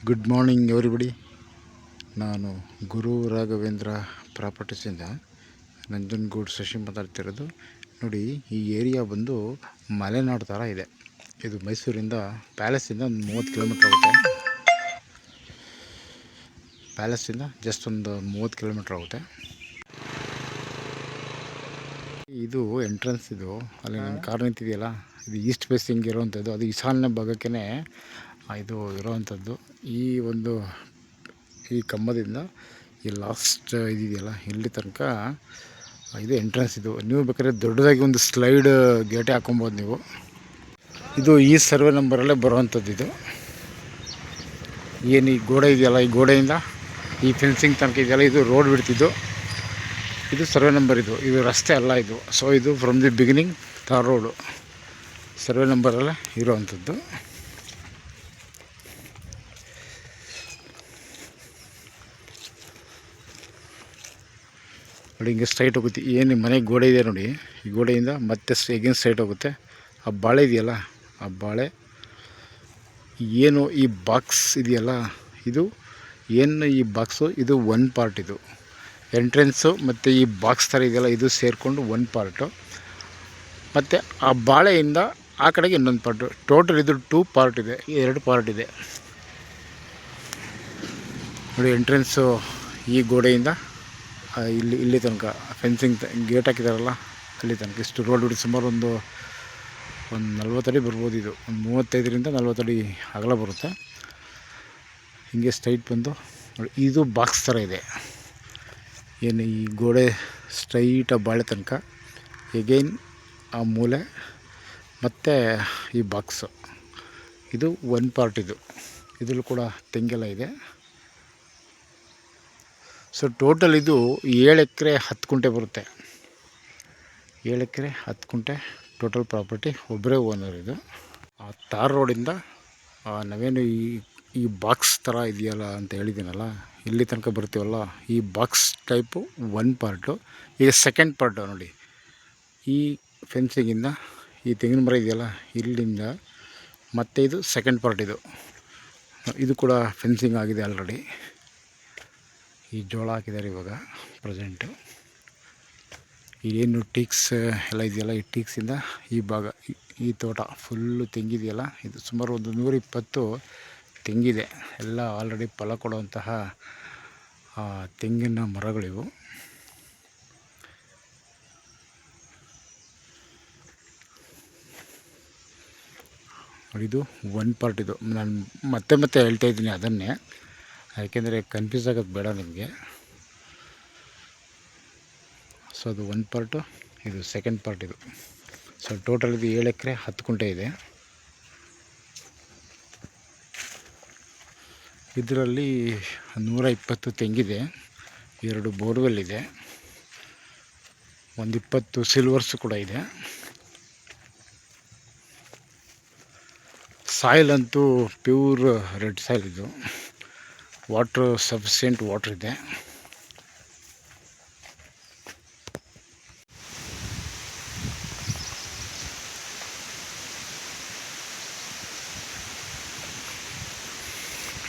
Good morning everybody. ನಾನು ಗುರು ರಾಘವೇಂದ್ರ ಪ್ರಾಪರ್ಟೀಸಿಂದ ನಂಜನಗೂಡು ಶಶಿ ಮಾತಾಡ್ತಿರೋದು. ನೋಡಿ, ಈ ಏರಿಯಾ ಬಂದು ಮಲೆನಾಡು ಥರ ಇದೆ. ಇದು ಮೈಸೂರಿಂದ ಪ್ಯಾಲೇಸಿಂದ ಒಂದು 30 ಕಿಲೋಮೀಟ್ರ್ ಆಗುತ್ತೆ. ಪ್ಯಾಲೇಸಿಂದ ಜಸ್ಟ್ ಒಂದು 30 ಕಿಲೋಮೀಟ್ರ್ ಆಗುತ್ತೆ. ಇದು ಎಂಟ್ರೆನ್ಸ್. ಇದು ಅಲ್ಲಿ ನನ್ನ ಕಾರ್ ನಿಂತಿದೆಯಲ್ಲ, ಇದು ಈಸ್ಟ್ ಫೇಸಿಂಗ್ ಇರೋವಂಥದ್ದು. ಅದು ಈಶಾನ್ಯ ಭಾಗಕ್ಕೇ ಇದು ಇರೋವಂಥದ್ದು. ಈ ಕಂಬದಿಂದ ಈ ಲಾಸ್ಟ್ ಇದೆಯಲ್ಲ, ಇಲ್ಲಿ ತನಕ ಇದು ಎಂಟ್ರೆನ್ಸ್. ಇದು ನೀವು ಬೇಕಾದ್ರೆ ದೊಡ್ಡದಾಗಿ ಒಂದು ಸ್ಲೈಡ್ ಗೇಟೇ ಹಾಕೊಬೋದು ನೀವು. ಇದು ಈ ಸರ್ವೆ ನಂಬರಲ್ಲೇ ಬರುವಂಥದ್ದು. ಇದು ಏನು ಈ ಗೋಡೆ ಇದೆಯಲ್ಲ, ಈ ಗೋಡೆಯಿಂದ ಈ ಫೆನ್ಸಿಂಗ್ ತನಕ ಇದೆಯಲ್ಲ, ಇದು ರೋಡ್ ಬಿಡ್ತಿದ್ದು. ಇದು ಸರ್ವೆ ನಂಬರ್. ಇದು ರಸ್ತೆ ಅಲ್ಲ ಇದು. ಸೊ ಇದು from the beginning tar road survey ನಂಬರಲ್ಲೇ ಇರೋವಂಥದ್ದು. ನೋಡಿ, ಹಿಂಗೆ ಸ್ಟ್ರೈಟ್ ಹೋಗುತ್ತೆ. ಏನು ಮನೆ ಗೋಡೆ ಇದೆ ನೋಡಿ, ಈ ಗೋಡೆಯಿಂದ ಮತ್ತೆ ಎಗೇನ್ ಸ್ಟ್ರೈಟ್ ಹೋಗುತ್ತೆ. ಆ ಬಾಳೆ ಇದೆಯಲ್ಲ, ಆ ಬಾಳೆ ಏನು ಈ ಬಾಕ್ಸ್ ಇದೆಯಲ್ಲ, ಇದು ಏನು ಈ ಬಾಕ್ಸು, ಇದು ಒನ್ ಪಾರ್ಟ್. ಇದು ಎಂಟ್ರೆನ್ಸು ಮತ್ತು ಈ ಬಾಕ್ಸ್ ಥರ ಇದೆಯಲ್ಲ, ಇದು ಸೇರಿಕೊಂಡು ಒನ್ ಪಾರ್ಟು. ಮತ್ತು ಆ ಬಾಳೆಯಿಂದ ಆ ಕಡೆಗೆ ಇನ್ನೊಂದು ಪಾರ್ಟು. ಟೋಟಲ್ ಇದು 2 ಪಾರ್ಟ್ ಇದೆ, 2 ಪಾರ್ಟ್ ಇದೆ ನೋಡಿ. ಎಂಟ್ರೆನ್ಸು ಈ ಗೋಡೆಯಿಂದ ಇಲ್ಲಿ ತನಕ ಫೆನ್ಸಿಂಗ್ ಗೇಟ್ ಹಾಕಿದಾರಲ್ಲ, ಅಲ್ಲಿ ತನಕ ಇಷ್ಟು ರೋಡ್ ಬಿಡಿ. ಸುಮಾರು ಒಂದು 40 ಅಡಿ ಬರ್ಬೋದು. ಇದು ಒಂದು 35ರಿಂದ 40 ಅಡಿ ಅಗಲ ಬರುತ್ತೆ. ಹಿಂಗೆ ಸ್ಟ್ರೈಟ್ ಬಂದು ನೋಡಿ, ಇದು ಬಾಕ್ಸ್ ಥರ ಇದೆ. ಏನು ಈ ಗೋಡೆ ಸ್ಟ್ರೈಟ್ ಆ ಬಾಳೆ ತನಕ, ಎಗೈನ್ ಆ ಮೂಲೆ ಮತ್ತು ಈ ಬಾಕ್ಸು, ಇದು ಒನ್ ಪಾರ್ಟ್. ಇದರಲ್ಲೂ ಕೂಡ ತೆಂಗೆಲ್ಲ ಇದೆ. ಸೊ ಟೋಟಲ್ ಇದು 7 ಎಕರೆ 10 ಗುಂಟೆ ಬರುತ್ತೆ. 7 ಎಕರೆ 10 ಗುಂಟೆ ಟೋಟಲ್ ಪ್ರಾಪರ್ಟಿ. ಒಬ್ಬರೇ ಓನರ್. ಇದು ಆ ತಾರ್ ರೋಡಿಂದ ನಾವೇನು ಈ ಬಾಕ್ಸ್ ಥರ ಇದೆಯಲ್ಲ ಅಂತ ಹೇಳಿದ್ದೀನಲ್ಲ, ಇಲ್ಲಿ ತನಕ ಬರ್ತೀವಲ್ಲ, ಈ ಬಾಕ್ಸ್ ಟೈಪು ಒನ್ ಪಾರ್ಟು. ಈಗ ಸೆಕೆಂಡ್ ಪಾರ್ಟು ನೋಡಿ, ಈ ಫೆನ್ಸಿಂಗಿಂದ ಈ ತೆಂಗಿನ ಮರ ಇದೆಯಲ್ಲ, ಇಲ್ಲಿಂದ ಮತ್ತು ಇದು ಸೆಕೆಂಡ್ ಪಾರ್ಟ್. ಇದು ಕೂಡ ಫೆನ್ಸಿಂಗ್ ಆಗಿದೆ ಆಲ್ರೆಡಿ. ಈ ಜೋಳ ಹಾಕಿದ್ದಾರೆ ಇವಾಗ ಪ್ರೆಸೆಂಟು. ಏನು ಟೀಕ್ಸ್ ಎಲ್ಲ ಇದೆಯಲ್ಲ, ಈ ಟೀಕ್ಸಿಂದ ಈ ಭಾಗ, ಈ ತೋಟ ಫುಲ್ಲು ತೆಂಗಿದೆಯಲ್ಲ, ಇದು ಸುಮಾರು ಒಂದು 120 ತೆಂಗಿದೆ. ಎಲ್ಲ ಆಲ್ರೆಡಿ ಫಲ ಕೊಡುವಂತಹ ತೆಂಗಿನ ಮರಗಳಿವು. ಇದು ಒನ್ ಪಾರ್ಟ್. ಇದು ನಾನು ಮತ್ತೆ ಹೇಳ್ತಾ ಇದ್ದೀನಿ ಅದನ್ನೇ, ಯಾಕೆಂದರೆ ಕನ್ಫ್ಯೂಸ್ ಆಗೋದು ಬೇಡ ನಿಮಗೆ. ಸೊ ಅದು ಒನ್ ಪಾರ್ಟು, ಇದು ಸೆಕೆಂಡ್ ಪಾರ್ಟ್. ಸೊ ಟೋಟಲ್ ಇದು 7 ಎಕರೆ 10 ಗುಂಟೆ ಇದೆ. ಇದರಲ್ಲಿ 120 ತೆಂಗಿದೆ, 2 ಬೋರ್ವೆಲ್ ಇದೆ, ಒಂದು 20 ಸಿಲ್ವರ್ಸ್ ಕೂಡ ಇದೆ. ಸಾಯಿಲ್ ಅಂತೂ ಪ್ಯೂರ್ ರೆಡ್ ಸಾಯಿಲ್. ಇದು ವಾಟ್ರ್ ಸಫಿಷಿಯೆಂಟ್ ವಾಟ್ರ್ ಇದೆ.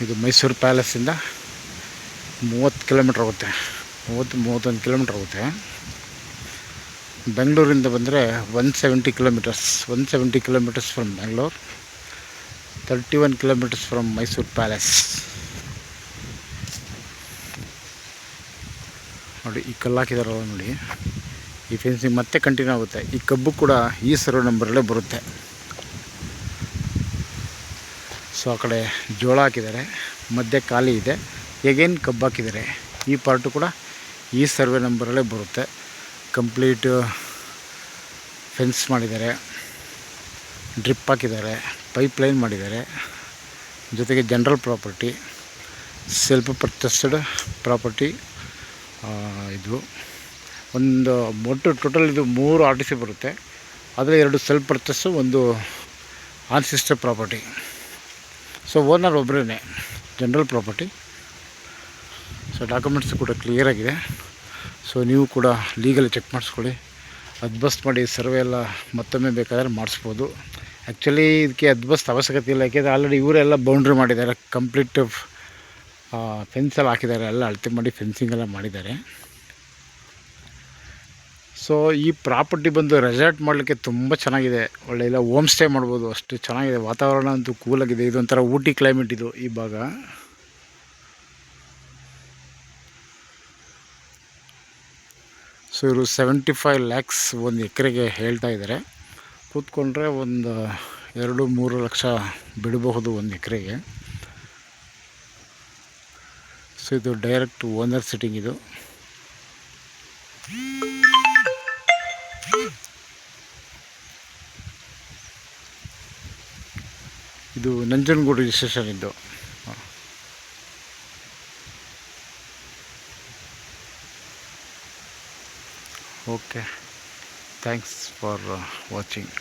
ಇದು ಮೈಸೂರು ಪ್ಯಾಲೇಸಿಂದ 30 ಕಿಲೋಮೀಟ್ರ್ ಆಗುತ್ತೆ. 31 ಕಿಲೋಮೀಟ್ರ್ ಆಗುತ್ತೆ. ಬೆಂಗಳೂರಿಂದ ಬಂದರೆ 170 kilometres from Bengaluru, 31 kilometres from Mysuru palace. ನೋಡಿ, ಈ ಕಲ್ಲು ಹಾಕಿದಾರಲ್ಲ ನೋಡಿ, ಈ ಫೆನ್ಸಿಂಗ್ ಮತ್ತೆ ಕಂಟಿನ್ಯೂ ಆಗುತ್ತೆ. ಈ ಕಬ್ಬು ಕೂಡ ಈ ಸರ್ವೆ ನಂಬರಲ್ಲೇ ಬರುತ್ತೆ. ಸೊ ಆ ಕಡೆ ಜೋಳ ಹಾಕಿದ್ದಾರೆ, ಮಧ್ಯೆ ಖಾಲಿ ಇದೆ, ಎಗೇನ್ ಕಬ್ಬು ಹಾಕಿದ್ದಾರೆ. ಈ ಪಾರ್ಟು ಕೂಡ ಈ ಸರ್ವೆ ನಂಬರಲ್ಲೇ ಬರುತ್ತೆ. ಕಂಪ್ಲೀಟ್ ಫೆನ್ಸ್ ಮಾಡಿದ್ದಾರೆ, ಡ್ರಿಪ್ ಹಾಕಿದ್ದಾರೆ, ಪೈಪ್ ಲೈನ್ ಮಾಡಿದ್ದಾರೆ. ಜೊತೆಗೆ general property, self purchased property. ಇದು ಒಂದು ಒಟ್ಟು ಟೋಟಲ್ ಇದು 3 RTC ಬರುತ್ತೆ. ಅದರಲ್ಲಿ 2 ಸೆಲ್ಫ್ ಪರ್ಚೇಸು, ಒಂದು ಆನ್ಸಿಸ್ಟರ್ ಪ್ರಾಪರ್ಟಿ. ಸೊ ಓನರ್ ಒಬ್ಬರೇ, ಜನರಲ್ ಪ್ರಾಪರ್ಟಿ. ಸೊ ಡಾಕ್ಯುಮೆಂಟ್ಸ್ ಕೂಡ ಕ್ಲಿಯರಾಗಿದೆ. ಸೊ ನೀವು ಕೂಡ ಲೀಗಲಿ ಚೆಕ್ ಮಾಡಿಸ್ಕೊಳ್ಳಿ. ಅದ್ಬಸ್ಟ್ ಮಾಡಿ ಸರ್ವೆ ಎಲ್ಲ ಮತ್ತೊಮ್ಮೆ ಬೇಕಾದರೆ ಮಾಡಿಸ್ಬೋದು. ಆ್ಯಕ್ಚುಲಿ ಇದಕ್ಕೆ ಅದ್ಬಸ್ತ್ ಅವಶ್ಯಕತೆ ಇಲ್ಲ, ಯಾಕೆಂದರೆ ಆಲ್ರೆಡಿ ಇವರೆಲ್ಲ ಬೌಂಡ್ರಿ ಮಾಡಿದ್ದಾರೆ, ಕಂಪ್ಲೀಟ್ ಫೆನ್ಸೆಲ್ಲ ಹಾಕಿದ್ದಾರೆ, ಎಲ್ಲ ಅಳತೆ ಮಾಡಿ ಫೆನ್ಸಿಂಗೆಲ್ಲ ಮಾಡಿದ್ದಾರೆ. ಸೊ ಈ ಪ್ರಾಪರ್ಟಿ ಬಂದು ರೆಸಾರ್ಟ್ ಮಾಡಲಿಕ್ಕೆ ತುಂಬ ಚೆನ್ನಾಗಿದೆ, ಒಳ್ಳೆಯ ಹೋಮ್ ಸ್ಟೇ ಮಾಡ್ಬೋದು, ಅಷ್ಟು ಚೆನ್ನಾಗಿದೆ. ವಾತಾವರಣ ಅಂತೂ ಕೂಲಾಗಿದೆ, ಇದೊಂಥರ ಊಟಿ ಕ್ಲೈಮೇಟ್ ಇದು ಈ ಭಾಗ. ಸೊ ಇವರು 75 lakhs ಒಂದು ಎಕರೆಗೆ ಹೇಳ್ತಾ ಇದ್ದಾರೆ. ಕೂತ್ಕೊಂಡ್ರೆ ಒಂದು 2-3 ಲಕ್ಷ ಬಿಡಬಹುದು ಒಂದು ಎಕರೆಗೆ. ಸೊ ಇದು ಡೈರೆಕ್ಟ್ ಓನರ್ ಸಿಟ್ಟಿಂಗ್ ಇದು. ಇದು ನಂಜನಗೂಡು ರಿಜಿಸ್ಟ್ರೇಷನ್ ಇದ್ದು. Okay, thanks for watching.